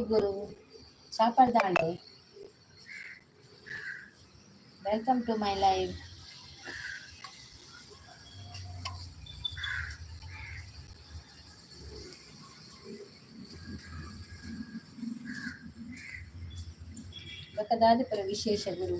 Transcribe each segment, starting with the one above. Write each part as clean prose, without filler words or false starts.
Guru. Chapardande. Welcome to my live. Bakadadi para Vishesha Guru.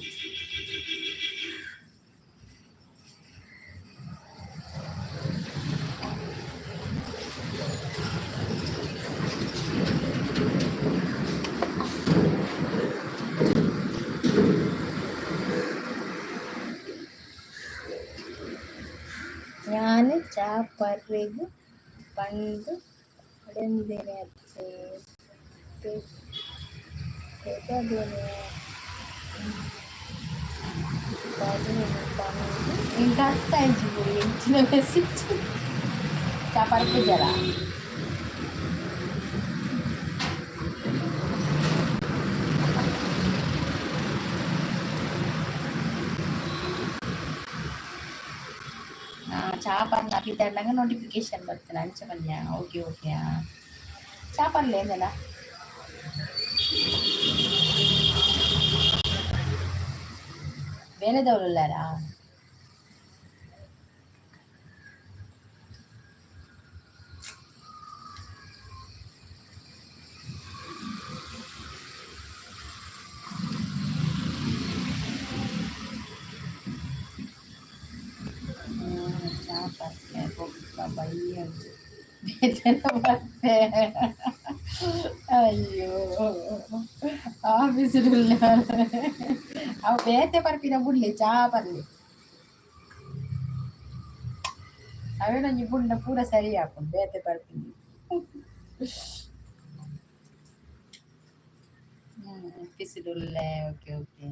ഞാൻ ചാപ്പറിഗ് പണ്ട് ఇంకా ఇచ్చిన మెసేజ్ చాపరకు జరా చాపర్ నాకు ఇద్దరు నోటిఫికేషన్ బರ್ತದೆ అంచమన్య ఓకే ఓకే చాపర్ లేదలా వేరేదವರು ఉన్నారా అయ్యో ఆఫీసులు అవి వేతే పరిపిన బుడ్లే చాపర్లే అవే నన్ను బుడ్డ పూర సరియాకు వేతే పరిపింది ఆఫీసులులే ఓకే ఓకే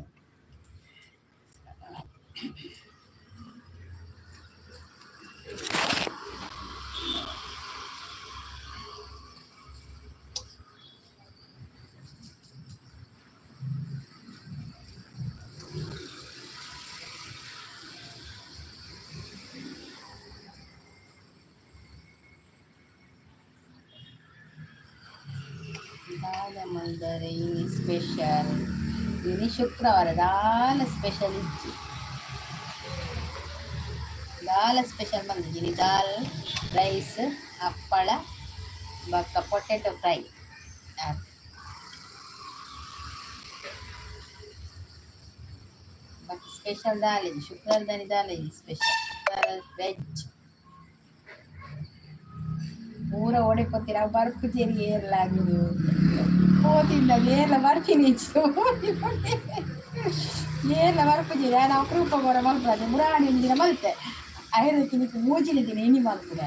ಮಂದರೆ ini ಸ್ಪೆಷಲ್ ini ಶುಕ್ರವಾರ ದಾಲ ಸ್ಪೆಷಲ್ ಇಜ್ಜಿ ದಾಲ ಸ್ಪೆಷಲ್ ಬಂದಿದ್ದೀನಿ ದಾಲ್ ರೈಸ್ ಹಪ್ಪಳ ಬಕ್ಕ ಪೊಟೆಟೊ ಫ್ರೈ ಬಕ್ಕ ಸ್ಪೆಷಲ್ ದಾಲ್ ಇದು ಶುಕ್ರವಾರದಲ್ಲಿ ದಾಲ್ ಇದು ಸ್ಪೆಷಲ್ ವೆಜ್ ಪೂರ ಓಡಿಕೊತೀರ ಬರ್ಕು ತೆರಿಗೆ ಏರ್ಲಾಗುದು పోతుందా ఏళ్ళ వరకు నీచు ఏళ్ళ వరకు ನಾನು ಅಪರೂಪ ಬರ ಮಲ್ಪದೆ ಮುರಾಣಿ ದಿನ ಮಲ್ತೆ ಐದಕ್ಕೆ ನಿಂತು ಮೂಜಿನ ದಿನ ಎಣ್ಣಿ ಮಲ್ಪದೆ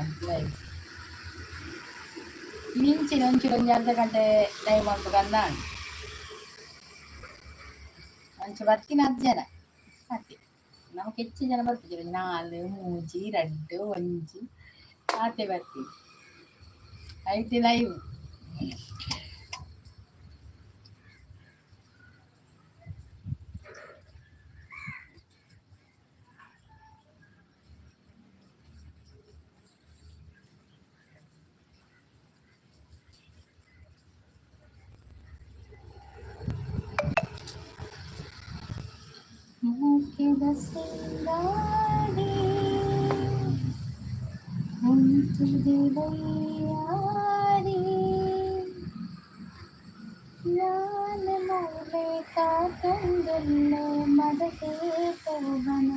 ನಿಂಚಿನ ಒಂಚೂರು ಒಂದು ಅರ್ಧ ಗಂಟೆ ಟೈಮ್ ಮಾಡ್ಬೇಕಂದ ಮಂಚು ಬರ್ತೀನಿ 10 ಜನ ಮತ್ತೆ ನಮಗೆ ಹೆಚ್ಚು ಜನ ಬರ್ತಿದ್ದೀವಿ 4 3 2 1 ಆತೆ ಬರ್ತೀವಿ ಐತೆ ಲೈವ್ ಮುಖದ ಸಿಂಗಾರಿ ಅಂತಿದೆ ಬಯ್ಯಾರಿ ನಾನು ಮೌಲೆ ಕಾತಂದಲ್ಲ ಮದಕೆ ತೋಬನ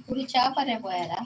पूरी चाह पर है पोयारा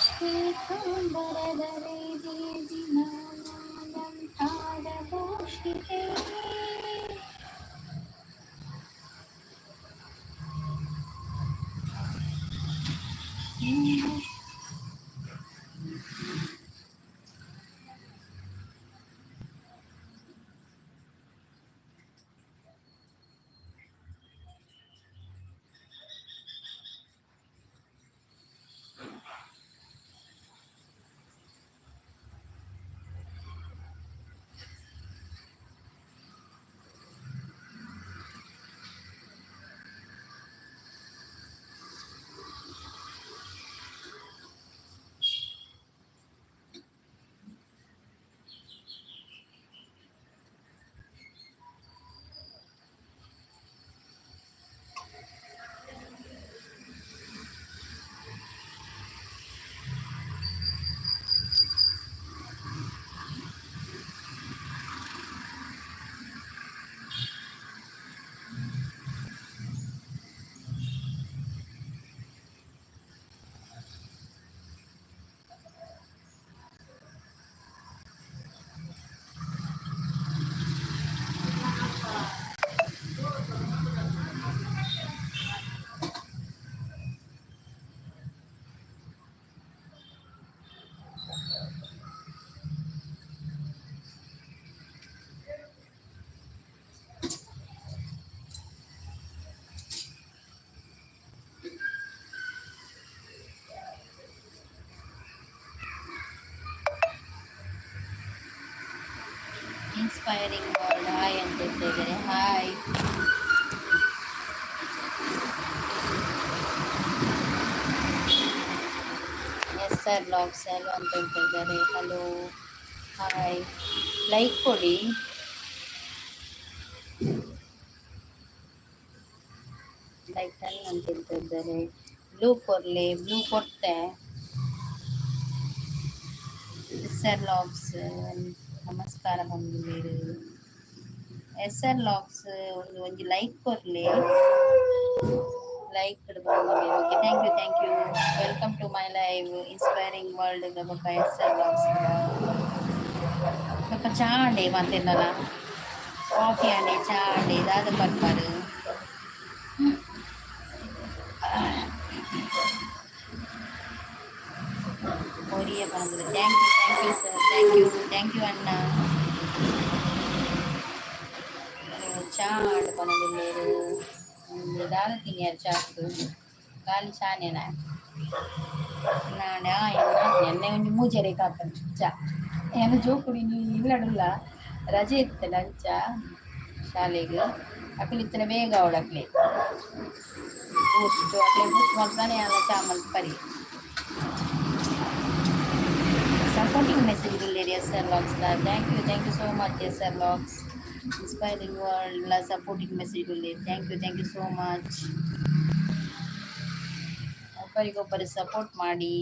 ಶ್ವೇತಾಂಬರಧರೆ ದೇವಿ ನಾನಾಲಂಕಾರಭೂಷಿತೆ ಇನ್ಸ್ಪೈರಿಂಗ್ ವರ್ಲ್ಡ್ ಹಾಯ್ ಅಂತ ಹೇಳ್ತಾ ಇದ್ದಾರೆ. Hi. Yes sir blog sir ಅಂತ ಹೇಳ್ತಾ ಇದ್ದಾರೆ. Hello hi. ಲೈಕ್ ಕೊಡಿ. ಲೈಕ್ ಟನ್ ಅಂತ ಹೇಳ್ತಾ ಇದ್ದಾರೆ. ಬ್ಲೂ ಕೊಡ್ಲಿ, ಬ್ಲೂ ಕೊಡ್ತೆ. ಎಸ್ ಆರ್ ಲಾಗ್ಸ್ ನಮಸ್ಕಾರ ಬಂದಿದ್ದೀರಿ. ಎಸ್ ಆರ್ ಲಾಗ್ಸ್ ಒಂದು ಲೈಕ್ ಕೊಡ್ಲಿ. ಲೈಕ್ ಬಂದಿದ್ದೀರಿ. Okay, thank you. Welcome to my live inspiring world ಗಬಕ ಎಸ್ ಆರ್ ಲಾಗ್ಸ್. ಸ್ವಲ್ಪ ಚಾ ಅಂಡಿ ಮತ್ತೇನಲ್ಲ ಕಾಫಿ ಅಂಡಿ ಚಾ ಅಂಡಿ ಇದಾದ ಬರ್ಬಾರು. ಕೊರಿಯ ಬಂದಿದೆ. Thank you sir. Thank you ಅಣ್ಣ. ಚಾ ಆಡ್ ಬಂದಿದ್ದೀರು. ಇದಾದ ತಿಂಗ್ಯಾರು ಚಾಕು ಖಾಲಿ ಚಾನೇನ ನಾಡ ಎಣ್ಣೆ ಒಂದು ಮೂಜರೆ ಕಾತ ಚಾ ಏನು ಜೋಕುಡಿ ಇಲ್ಲಡಲ್ಲ. ರಜೆ ಇತ್ತು ಲಂಚ ಶಾಲೆಗೆ ಅಕ್ಕಲಿತ್ತನ ಬೇಗ ಅವಳಕ್ಲೆ ಅಷ್ಟು ಅಕ್ಲೆ ಬುಕ್ ಮಗ್ದಾನೆ ಅಲ್ಲ ಚಾ ಮಲ್ತ್ ಪರಿ ಸಪೋರ್ಟಿಂಗ್ ಮೆಸೇಜ್ ಇಲ್ಲರಿ. S R logs thank you so much. S R logs inspiring world supporting message ಇಲ್ಲರಿ. Thank you so much. ಒಬ್ಬರಿಗೊಬ್ಬರು ಸಪೋರ್ಟ್ ಮಾಡಿ,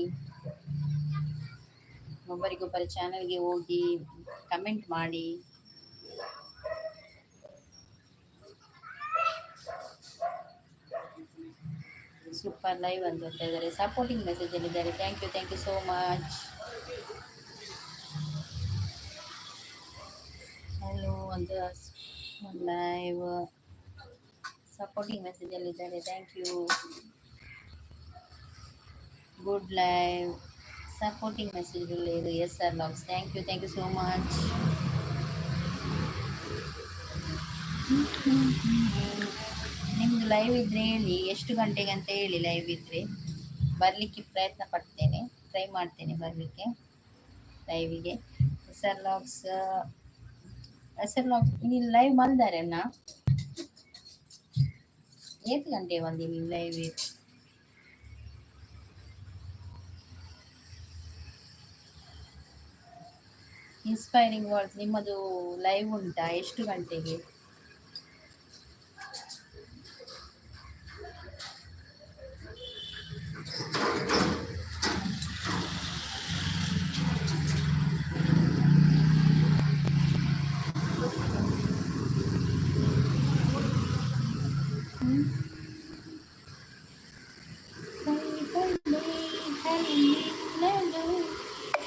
ಒಬ್ಬರಿಗೊಬ್ಬರು ಚಾನಲ್ಗೆ ಹೋಗಿ ಕಮೆಂಟ್ ಮಾಡಿ. ಸೂಪರ್ ಲೈವ್ ಅಂತ ಹೇಳ್ತಾ ಇದ್ದಾರೆ. ಸಪೋರ್ಟಿಂಗ್ ಮೆಸೇಜ್ ಅಲ್ಲಿದ್ದಾರೆ. Thank you so much. Hello ಅಂತ ಲೈವ್ ಸಪೋರ್ಟಿಂಗ್ ಮೆಸೇಜ್ ಅಲ್ಲಿದ್ದಾರೆ. Thank you. Good live supporting message ಇದು. S R logs thank you so much. ನಿಮ್ದು ಲೈವ್ ಇದ್ರೆ ಹೇಳಿ, ಎಷ್ಟು ಗಂಟೆಗೆ ಅಂತ ಹೇಳಿ. ಲೈವ್ ಇದ್ರೆ ಬರಲಿಕ್ಕೆ ಪ್ರಯತ್ನ ಪಡ್ತೇನೆ, ಟ್ರೈ ಮಾಡ್ತೇನೆ ಬರಲಿಕ್ಕೆ ಲೈವಿಗೆ. ಎಸ್ ಆರ್ ಲಾಗ್ಸ್ ನೀವು ಲೈವ್ ಬಂದಾರೆ ಅಣ್ಣ? ಎಷ್ಟು ಗಂಟೆ ಬಂದಿ ನೀವು ಲೈವ್? ಇನ್ಸ್ಪೈರಿಂಗ್ ವರ್ಡ್ಸ್ ನಿಮ್ಮದು ಲೈವ್ ಉಂಟಾ? ಎಷ್ಟು ಗಂಟೆಗೆ?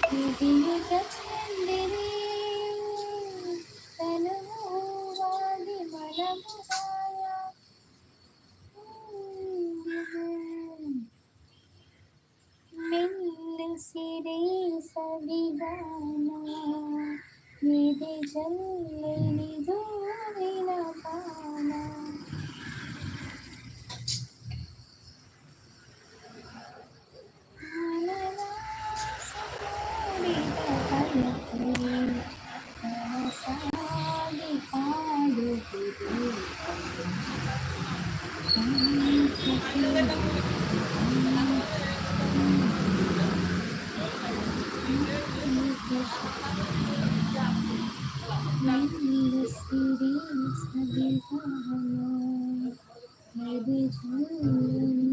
ವಿಧಿಯು ಚಂದಿರಿ ತನುವಾಗಿ ಮನಮುಗಾಯ ಮೆಲ್ಲು ಸಿರೆ ಸವಿಗಾನ ನಿಧಿ ಜಲ್ಲೆಲಿ ದೂರಿನ ಪಾನ ಮನದಾಸೆಗೂಡಿದ ಕನಸು ಕನಸಾಗಿ ಕಾಡುತ್ತಿದೆ ಮೆಲ್ಲು ಸಿರೆ ಸವಿಗಾನ ನಿಧಿ ಜಲ್ಲೆಲಿ